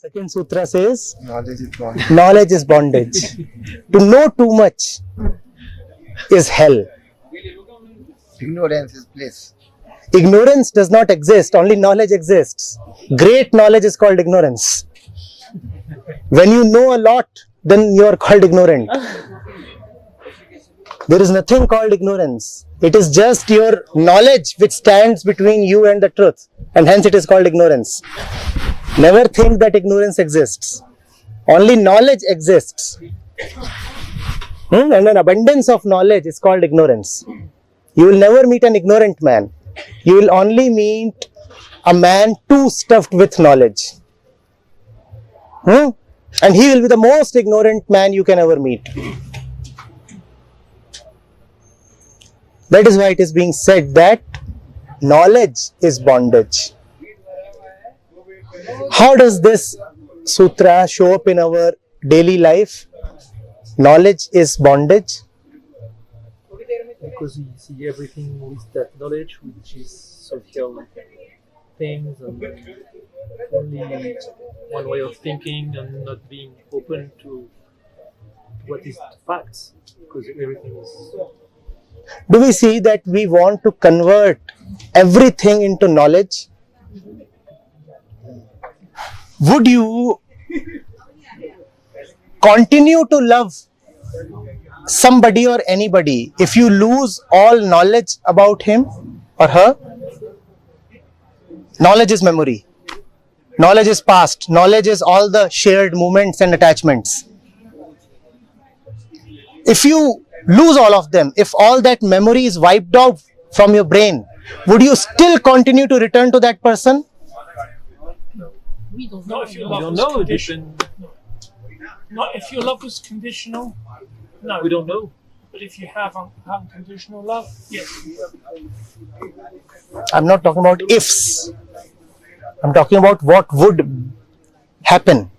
Second sutra says, Knowledge is bondage. knowledge is bondage. To know too much is hell. Ignorance is bliss. Ignorance does not exist, only knowledge exists. Great knowledge is called ignorance. When you know a lot, then you are called ignorant. There is nothing called ignorance. It is just your knowledge which stands between you and the truth, and hence it is called ignorance. Never think that ignorance exists. Only knowledge exists. And an abundance of knowledge is called ignorance. You will never meet an ignorant man. You will only meet a man too stuffed with knowledge. And he will be the most ignorant man you can ever meet. That is why it is being said that knowledge is bondage. How does this sutra show up in our daily life? Knowledge is bondage. Because you see everything with that knowledge, which is social things, and only one way of thinking, and not being open to what is facts, because everything is. Do we see that we want to convert everything into knowledge? Would you continue to love somebody or anybody if you lose all knowledge about him or her? Knowledge is memory. Knowledge is past. Knowledge is all the shared moments and attachments. If you lose all of them, if all that memory is wiped out from your brain, would you still continue to return to that person? We don't No, know. if your We love don't was know. conditional. Not if your love was conditional. No, We don't know. But if you have unconditional love, yes. I'm not talking about ifs. I'm talking about what would happen.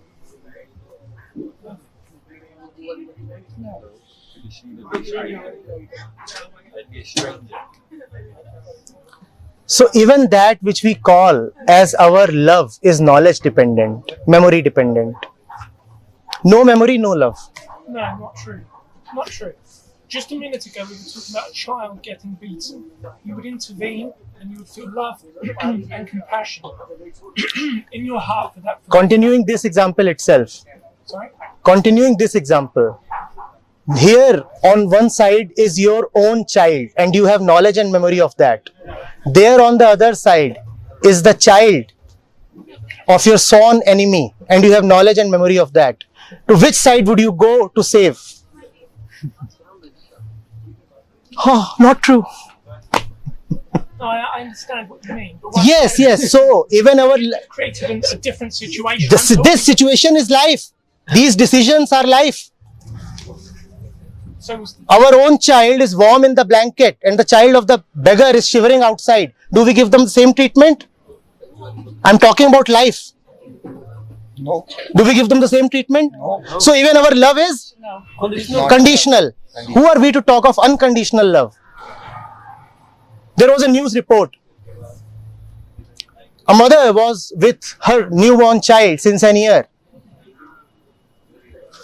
So even that which we call as our love is knowledge dependent, memory dependent. No memory, no love. No, not true. Not true. Just a minute ago, we were talking about a child getting beaten. You would intervene and you would feel love and compassion in your heart for that person. Continuing this example itself. Sorry? Continuing this example. Here on one side is your own child and you have knowledge and memory of that. There on the other side is the child of your sworn enemy and you have knowledge and memory of that. To which side would you go to save? Oh, not true. No, I understand what you mean. But Yes, yes. So even our created a different situation. this situation is life. These decisions are life. So was Our own child is warm in the blanket and the child of the beggar is shivering outside. Do we give them the same treatment? I'm talking about life. No. Do we give them the same treatment? No. So even our love is no. Conditional. conditional. Who are we to talk of unconditional love? There was a news report. A mother was with her newborn child since an year.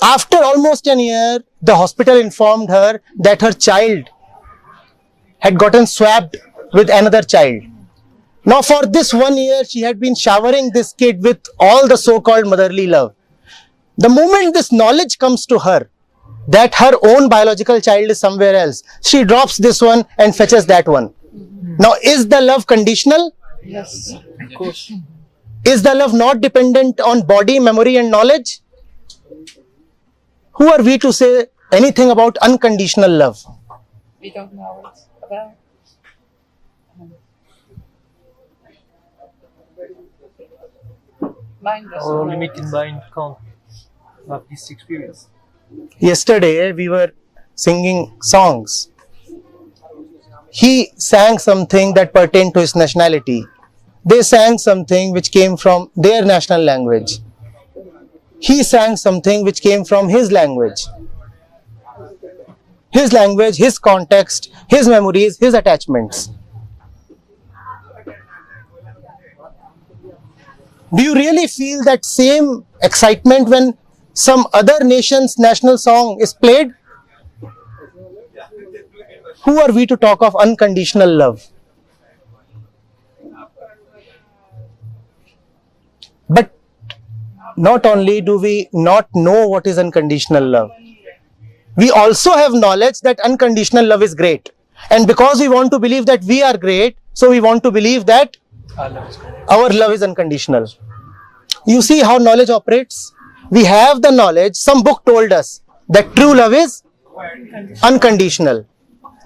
After almost an year, the hospital informed her that her child had gotten swapped with another child. Now for this 1 year, she had been showering this kid with all the so-called motherly love. The moment this knowledge comes to her, that her own biological child is somewhere else, she drops this one and fetches that one. Now is the love conditional? Yes. Of course. Is the love not dependent on body, memory and knowledge? Who are we to say anything about unconditional love? We don't know what it's about. Mind doesn't Our know. limited mind can't have this experience. Yesterday we were singing songs. He sang something that pertained to his nationality. They sang something which came from their national language. He sang something which came from his language. His language, his context, his memories, his attachments. Do you really feel that same excitement when some other nation's national song is played? Who are we to talk of unconditional love? But not only do we not know what is unconditional love, we also have knowledge that unconditional love is great. And because we want to believe that we are great, so we want to believe that our love is unconditional. You see how knowledge operates? We have the knowledge, some book told us that true love is unconditional.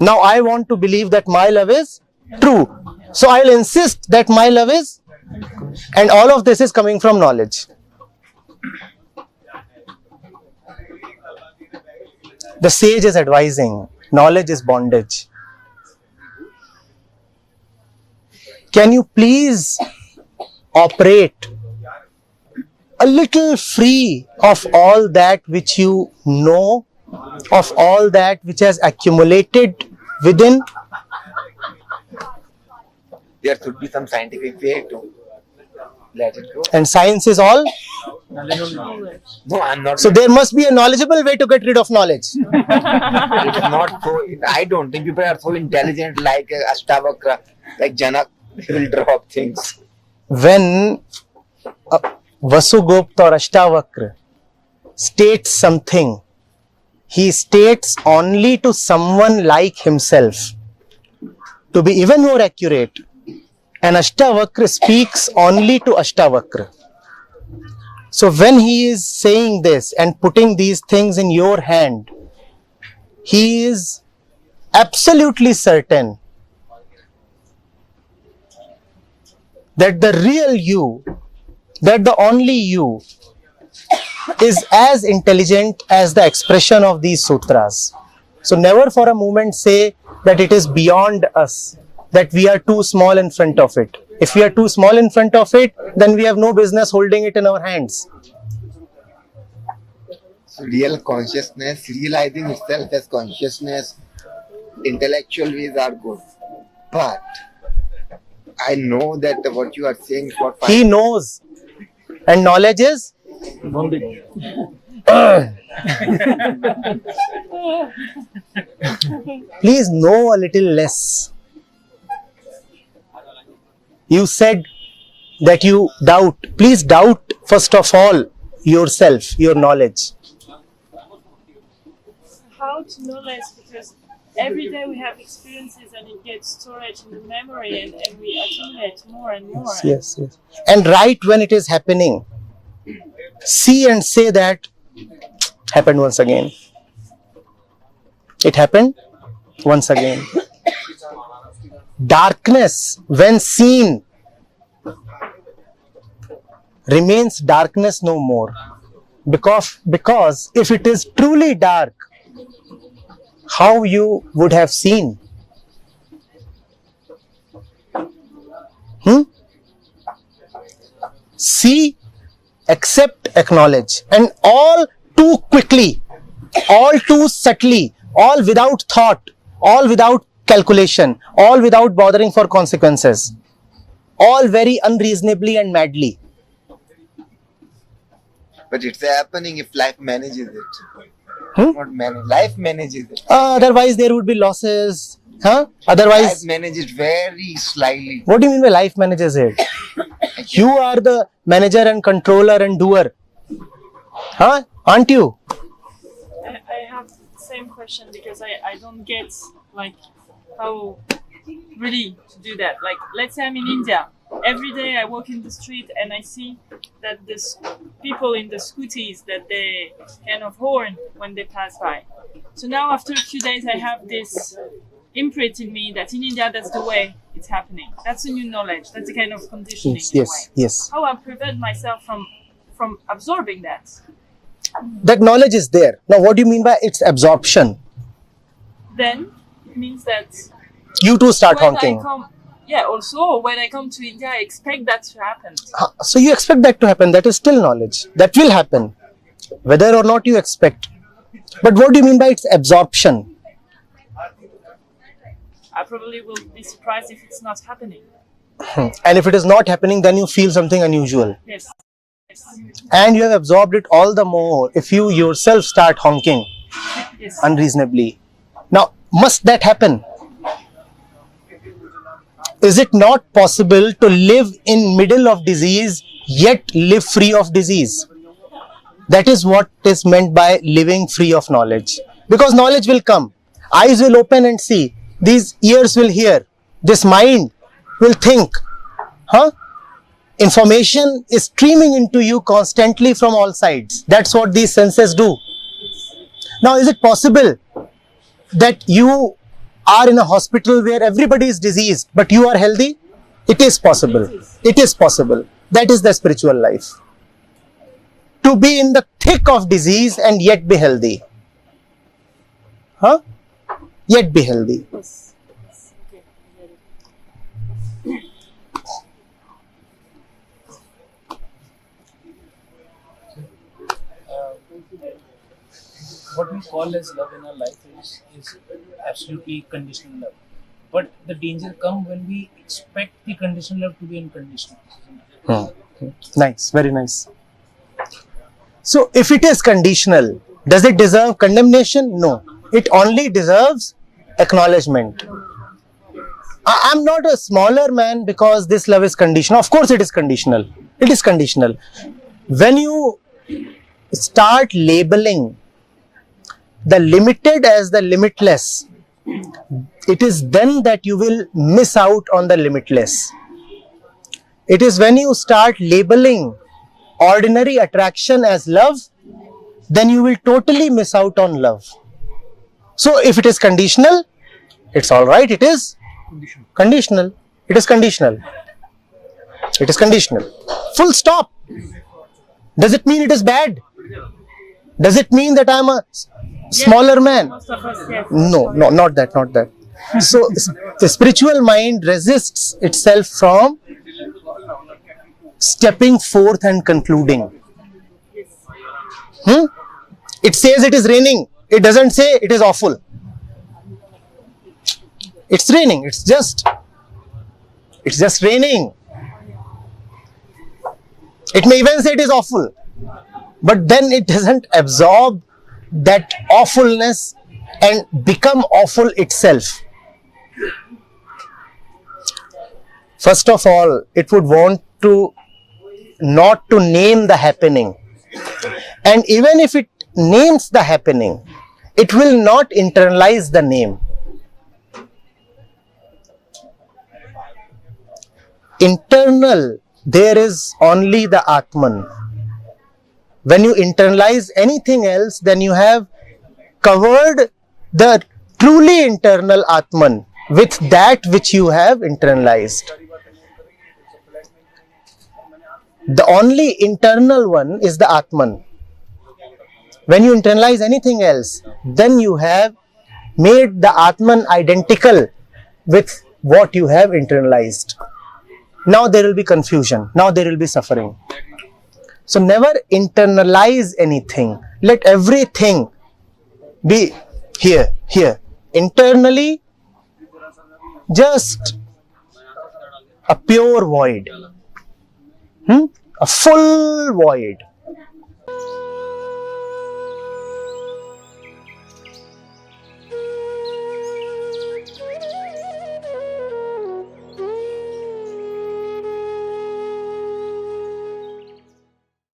Now I want to believe that my love is true. So I'll insist that my love is, and all of this is coming from knowledge. The sage is advising, knowledge is bondage. Can you please operate a little free of all that which you know, of all that which has accumulated within? There should be some scientific way to let it go. And science is all? No, I'm not. So there must be a knowledgeable way to get rid of knowledge. It's not so. I don't think people are so intelligent like Ashtavakra, like Janak. He will drop things. When Vasugupta or Ashtavakra states something, he states only to someone like himself. To be even more accurate, an Ashtavakra speaks only to Ashtavakra. So when he is saying this and putting these things in your hand, he is absolutely certain that the real you, that the only you, is as intelligent as the expression of these sutras. So never for a moment say that it is beyond us, that we are too small in front of it. If we are too small in front of it, then we have no business holding it in our hands. So real consciousness, realizing itself as consciousness, intellectual ways are good. But I know that what you are saying for He knows, and knowledge is Bondage. please know a little less. You said that you doubt. Please doubt first of all yourself, your knowledge. How to know less, because every day we have experiences and it gets storage in the memory and we accumulate more and more. Yes. And right when it is happening, see and say that happened once again. It happened once again. Darkness, when seen, remains darkness no more. Because if it is truly dark, how you would have seen? See, accept, acknowledge, and all too quickly, all too subtly, all without thought, all without calculation, all without bothering for consequences, all very unreasonably and madly. But it's happening if life manages it. Hmm? Not life manages it. Otherwise there would be losses. Life Otherwise, manages very slyly. what do you mean by life manages it? You are the manager and controller and doer. Aren't you? I have the same question because I don't get like how really to do that. Like, let's say I'm in India. Every day I walk in the street and I see that the people in the scooties, that they kind of horn when they pass by. So now after a few days I have this imprint in me that in India that's the way it's happening. That's a new knowledge. That's a kind of conditioning in a way. Yes. How I prevent myself from absorbing that? That knowledge is there. Now what do you mean by its absorption? Then it means that You too start when honking. I come, also when I come to India, I expect that to happen. So you expect that to happen. That is still knowledge. That will happen. Whether or not you expect. But what do you mean by its absorption? I probably will be surprised if it's not happening. And if it is not happening, then you feel something unusual. Yes. Yes. And you have absorbed it all the more if you yourself start honking Yes. unreasonably. Now, must that happen? Is it not possible to live in middle of disease yet live free of disease? That is what is meant by living free of knowledge. Because knowledge will come. Eyes will open and see. These ears will hear. This mind will think. Information is streaming into you constantly from all sides. That's what these senses do. Now, is it possible that you are in a hospital where everybody is diseased, but you are healthy? It is possible. It is possible. That is the spiritual life. To be in the thick of disease and yet be healthy. Yet be healthy. Yes. Yes. Okay. I get it. What we call as love in our life is absolutely conditional love. But the danger comes when we expect the conditional love to be unconditional. Nice, very nice. So, if it is conditional, does it deserve condemnation? No. It only deserves acknowledgement. I am not a smaller man because this love is conditional. Of course, it is conditional. It is conditional. When you start labeling the limited as the limitless, it is then that you will miss out on the limitless. It is when you start labeling ordinary attraction as love, then you will totally miss out on love. So, if it is conditional, it's all right. It is conditional. It is conditional. It is conditional. Full stop. Does it mean it is bad? Does it mean that I am a smaller man? Most of us, yes. No, not that, not that. So, the spiritual mind resists itself from stepping forth and concluding. It says it is raining. It doesn't say it is awful. It's raining. It's just raining. It may even say it is awful, but then it doesn't absorb that awfulness and become awful itself. First of all, it would want to not to name the happening, and even if it names the happening, it will not internalize the name. Internal, there is only the Atman. When you internalize anything else, then you have covered the truly internal Atman with that which you have internalized. The only internal one is the Atman. When you internalize anything else, then you have made the Atman identical with what you have internalized. Now there will be confusion. Now there will be suffering. So never internalize anything. Let everything be here. Internally, just a pure void. A full void.